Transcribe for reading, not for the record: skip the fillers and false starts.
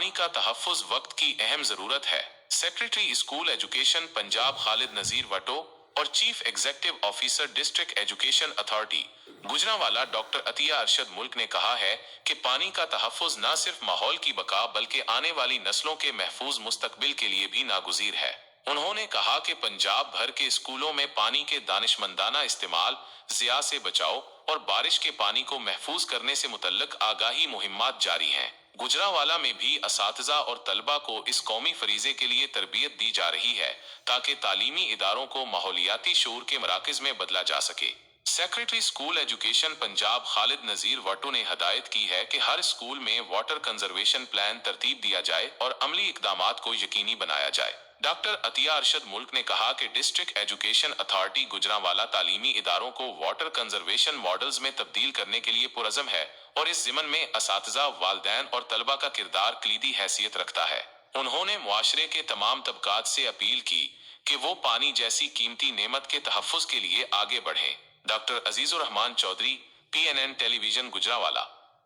पानी का तहफ़्फ़ुज़ वक्त की अहम ज़रूरत है। Secretary school education Punjab Khalid Nazir Wattoo और chief executive officer district education authority Gujranwala doctor Atiya Arshad Mulk ने कहा है कि पानी का तहफ़्फ़ुज़ न सिर्फ माहौल की बका बल्कि आने वाली नस्लों के महफूज मुस्तकबिल के लिए भी नागुज़ीर है। उन्होंने कहा कि पंजाब भर के स्कूलों में पानी के दानिशमंदाना इस्तेमाल, ज़िया से बचाव और बारिश के पानी को महफूज करने से मुतल्लिक आगाही मुहिम्मात जारी हैं। गुजरांवाला में भी असातिज़ा और तलबा को इस कौमी फरीज़े के लिए तरबियत दी जा रही है ताकि तालीमी इदारों को माहौलियाती शऊर के मराकज़ में बदला जा सके। Secretary school education Punjab Khalid Nazir Wattoo ने हदायत की है कि हर स्कूल में वाटर कंजर्वेशन प्लान तरतीब दिया जाए और अमली इकदामात को यकीनी बनाया जाए। डॉक्टर अतिया अरशद मुल्क ने कहा कि डिस्ट्रिक्ट एजुकेशन अथॉरिटी गुजरांवाला तालीमी इदारों को वाटर कंजर्वेशन मॉडल्स में तब्दील करने के लिए पुरज़म है और इस ज़िमन में असातिज़ा, वालिदैन और तलबा का किरदार कलीदी हैसियत रखता है। उन्होंने मुआशरे के तमाम तबकात से अपील की कि वो पानी जैसी कीमती नेमत के तहफ़्फ़ुज़ के लिए आगे बढ़ें। Doctor Azizur Rahman Chaudhry, PNN television Gujranwala.